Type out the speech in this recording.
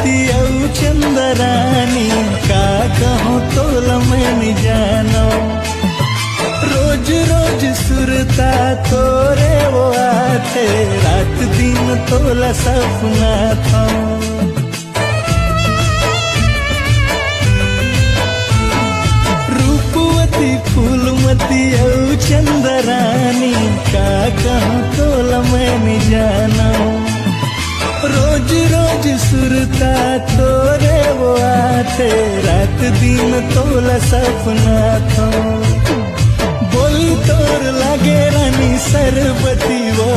फूलमती औ चंदरानी का कहूँ तोला मैं जानो। रोज रोज सुरता तोरे वो आते रात दिन तोला सपना था। रूपवती फूलमती औ चंदरानी का कहूँ तोला मैं जानो। रोज रोज सुरता तोरे वो आते रात दिन तोला सपना था। बोली तोर लागे रानी सरबती वो